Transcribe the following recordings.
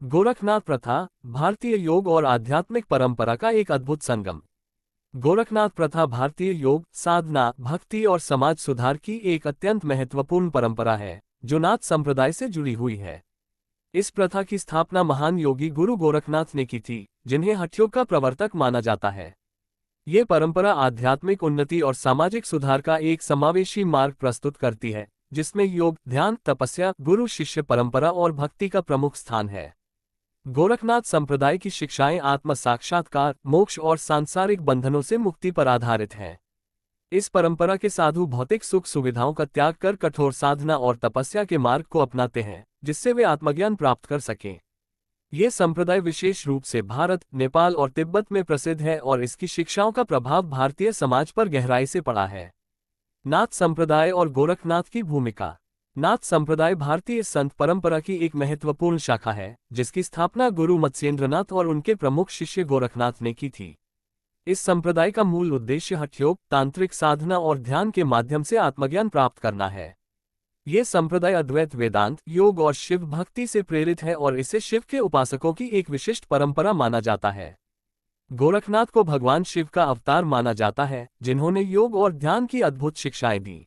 गोरखनाथ प्रथा भारतीय योग और आध्यात्मिक परंपरा का एक अद्भुत संगम। गोरखनाथ प्रथा भारतीय योग, साधना, भक्ति और समाज सुधार की एक अत्यंत महत्वपूर्ण परंपरा है, जो नाथ संप्रदाय से जुड़ी हुई है। इस प्रथा की स्थापना महान योगी गुरु गोरखनाथ ने की थी, जिन्हें हठयोग का प्रवर्तक माना जाता है। ये परंपरा आध्यात्मिक उन्नति और सामाजिक सुधार का एक समावेशी मार्ग प्रस्तुत करती है, जिसमें योग, ध्यान, तपस्या, गुरु शिष्य परंपरा और भक्ति का प्रमुख स्थान है। गोरखनाथ संप्रदाय की शिक्षाएं आत्म साक्षात्कार, मोक्ष और सांसारिक बंधनों से मुक्ति पर आधारित हैं। इस परंपरा के साधु भौतिक सुख सुविधाओं का त्याग कर कठोर साधना और तपस्या के मार्ग को अपनाते हैं, जिससे वे आत्मज्ञान प्राप्त कर सकें। ये संप्रदाय विशेष रूप से भारत, नेपाल और तिब्बत में प्रसिद्ध है और इसकी शिक्षाओं का प्रभाव भारतीय समाज पर गहराई से पड़ा है। नाथ संप्रदाय और गोरखनाथ की भूमिका। नाथ संप्रदाय भारतीय संत परंपरा की एक महत्वपूर्ण शाखा है, जिसकी स्थापना गुरु मत्स्येंद्रनाथ और उनके प्रमुख शिष्य गोरखनाथ ने की थी। इस संप्रदाय का मूल उद्देश्य हठयोग, तांत्रिक साधना और ध्यान के माध्यम से आत्मज्ञान प्राप्त करना है। ये संप्रदाय अद्वैत वेदांत, योग और शिव भक्ति से प्रेरित है और इसे शिव के उपासकों की एक विशिष्ट परंपरा माना जाता है। गोरखनाथ को भगवान शिव का अवतार माना जाता है, जिन्होंने योग और ध्यान की अद्भुत शिक्षाएं दी।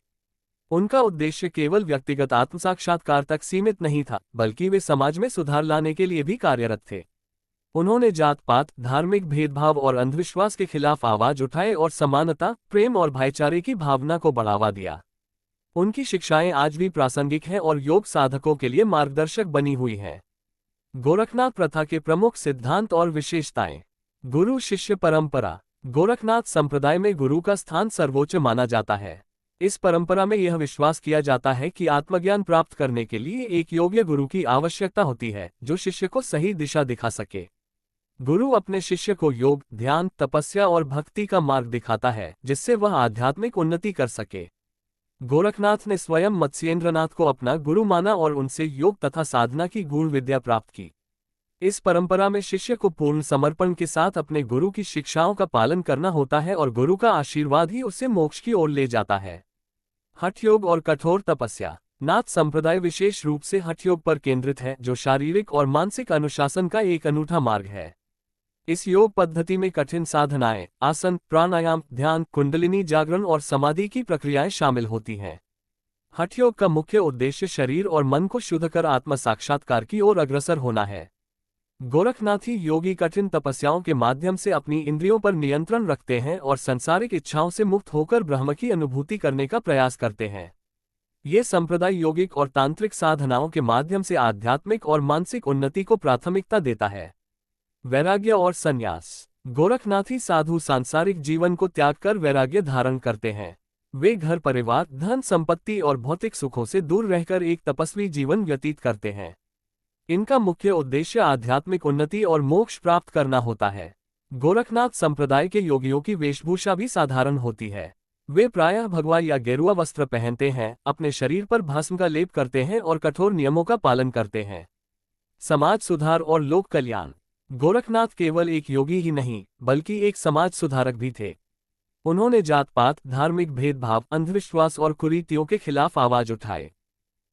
उनका उद्देश्य केवल व्यक्तिगत आत्मसाक्षात्कार तक सीमित नहीं था, बल्कि वे समाज में सुधार लाने के लिए भी कार्यरत थे। उन्होंने जात पात, धार्मिक भेदभाव और अंधविश्वास के खिलाफ आवाज उठाए और समानता, प्रेम और भाईचारे की भावना को बढ़ावा दिया। उनकी शिक्षाएं आज भी प्रासंगिक हैं और योग साधकों के लिए मार्गदर्शक बनी हुई हैं। गोरखनाथ प्रथा के प्रमुख सिद्धांत और विशेषताएं। गुरु शिष्य परंपरा। गोरखनाथ संप्रदाय में गुरु का स्थान सर्वोच्च माना जाता है। इस परंपरा में यह विश्वास किया जाता है कि आत्मज्ञान प्राप्त करने के लिए एक योग्य गुरु की आवश्यकता होती है, जो शिष्य को सही दिशा दिखा सके। गुरु अपने शिष्य को योग, ध्यान, तपस्या और भक्ति का मार्ग दिखाता है, जिससे वह आध्यात्मिक उन्नति कर सके। गोरखनाथ ने स्वयं मत्स्येंद्रनाथ को अपना गुरु माना और उनसे योग तथा साधना की गूढ़ विद्या प्राप्त की। इस परंपरा में शिष्य को पूर्ण समर्पण के साथ अपने गुरु की शिक्षाओं का पालन करना होता है और गुरु का आशीर्वाद ही उसे मोक्ष की ओर ले जाता है। हठयोग और कठोर तपस्या। नाथ संप्रदाय विशेष रूप से हठयोग पर केंद्रित है, जो शारीरिक और मानसिक अनुशासन का एक अनूठा मार्ग है। इस योग पद्धति में कठिन साधनाएं, आसन, प्राणायाम, ध्यान, कुंडलिनी जागरण और समाधि की प्रक्रियाएं शामिल होती हैं। हठयोग का मुख्य उद्देश्य शरीर और मन को शुद्ध कर आत्म साक्षात्कार की ओर अग्रसर होना है। गोरखनाथी योगी कठिन तपस्याओं के माध्यम से अपनी इंद्रियों पर नियंत्रण रखते हैं और सांसारिक इच्छाओं से मुक्त होकर ब्रह्म की अनुभूति करने का प्रयास करते हैं। ये संप्रदाय योगिक और तांत्रिक साधनाओं के माध्यम से आध्यात्मिक और मानसिक उन्नति को प्राथमिकता देता है। वैराग्य और संन्यास। गोरखनाथी साधु सांसारिक जीवन को त्याग कर वैराग्य धारण करते हैं। वे घर परिवार, धन संपत्ति और भौतिक सुखों से दूर रहकर एक तपस्वी जीवन व्यतीत करते हैं। इनका मुख्य उद्देश्य आध्यात्मिक उन्नति और मोक्ष प्राप्त करना होता है। गोरखनाथ संप्रदाय के योगियों की वेशभूषा भी साधारण होती है। वे प्रायः भगवा या गेरुआ वस्त्र पहनते हैं, अपने शरीर पर भस्म का लेप करते हैं और कठोर नियमों का पालन करते हैं। समाज सुधार और लोक कल्याण। गोरखनाथ केवल एक योगी ही नहीं, बल्कि एक समाज सुधारक भी थे। उन्होंने जात पात, धार्मिक भेदभाव, अंधविश्वास और कुरीतियों के खिलाफ आवाज उठाए।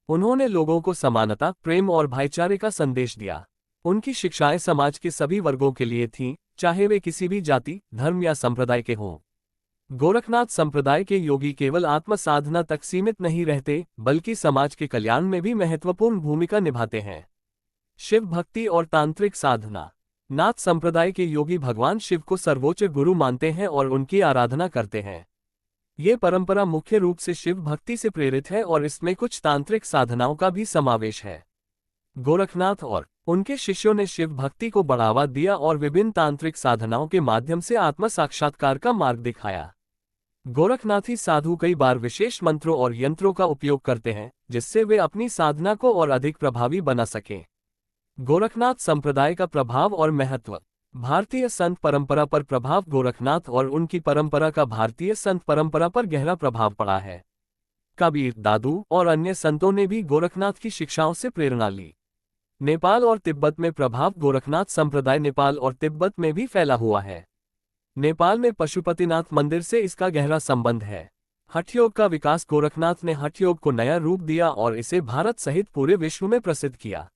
उन्होंने लोगों को समानता, प्रेम और भाईचारे का संदेश दिया। उनकी शिक्षाएं समाज के सभी वर्गों के लिए थीं, चाहे वे किसी भी जाति, धर्म या संप्रदाय के हों। गोरखनाथ संप्रदाय के योगी केवल आत्म साधना तक सीमित नहीं रहते, बल्कि समाज के कल्याण में भी महत्वपूर्ण भूमिका निभाते हैं। शिव भक्ति और तांत्रिक साधना। नाथ संप्रदाय के योगी भगवान शिव को सर्वोच्च गुरु मानते हैं और उनकी आराधना करते हैं। ये परंपरा मुख्य रूप से शिव भक्ति से प्रेरित है और इसमें कुछ तांत्रिक साधनाओं का भी समावेश है। गोरखनाथ और उनके शिष्यों ने शिव भक्ति को बढ़ावा दिया और विभिन्न तांत्रिक साधनाओं के माध्यम से आत्म साक्षात्कार का मार्ग दिखाया। गोरखनाथी साधु कई बार विशेष मंत्रों और यंत्रों का उपयोग करते हैं, जिससे वे अपनी साधना को और अधिक प्रभावी बना सकें। गोरखनाथ संप्रदाय का प्रभाव और महत्व। भारतीय संत परंपरा पर प्रभाव। गोरखनाथ और उनकी परंपरा का भारतीय संत परंपरा पर गहरा प्रभाव पड़ा है। कबीर, दादू और अन्य संतों ने भी गोरखनाथ की शिक्षाओं से प्रेरणा ली। नेपाल और तिब्बत में प्रभाव। गोरखनाथ संप्रदाय नेपाल और तिब्बत में भी फैला हुआ है। नेपाल में पशुपतिनाथ मंदिर से इसका गहरा संबंध है। हठयोग का विकास। गोरखनाथ ने हठयोग को नया रूप दिया और इसे भारत सहित पूरे विश्व में प्रसिद्ध किया।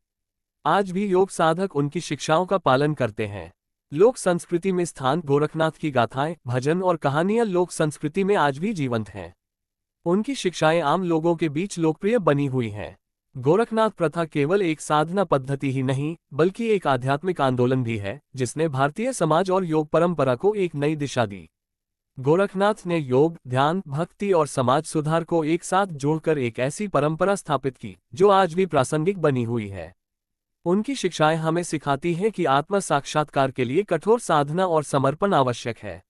आज भी योग साधक उनकी शिक्षाओं का पालन करते हैं। लोक संस्कृति में स्थान गोरखनाथ की गाथाएं, भजन और कहानियां लोक संस्कृति में आज भी जीवंत हैं। उनकी शिक्षाएं आम लोगों के बीच लोकप्रिय बनी हुई हैं। गोरखनाथ प्रथा केवल एक साधना पद्धति ही नहीं, बल्कि एक आध्यात्मिक आंदोलन भी है, जिसने भारतीय समाज और योग परंपरा को एक नई दिशा दी। गोरखनाथ ने योग, ध्यान, भक्ति और समाज सुधार को एक साथ जोड़कर एक ऐसी परंपरा स्थापित की, जो आज भी प्रासंगिक बनी हुई है। उनकी शिक्षाएं हमें सिखाती हैं कि आत्म साक्षात्कार के लिए कठोर साधना और समर्पण आवश्यक है।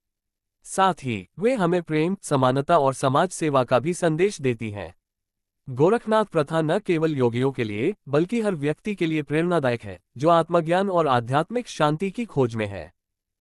साथ ही वे हमें प्रेम, समानता और समाज सेवा का भी संदेश देती हैं। गोरखनाथ प्रथा न केवल योगियों के लिए, बल्कि हर व्यक्ति के लिए प्रेरणादायक है, जो आत्मज्ञान और आध्यात्मिक शांति की खोज में है।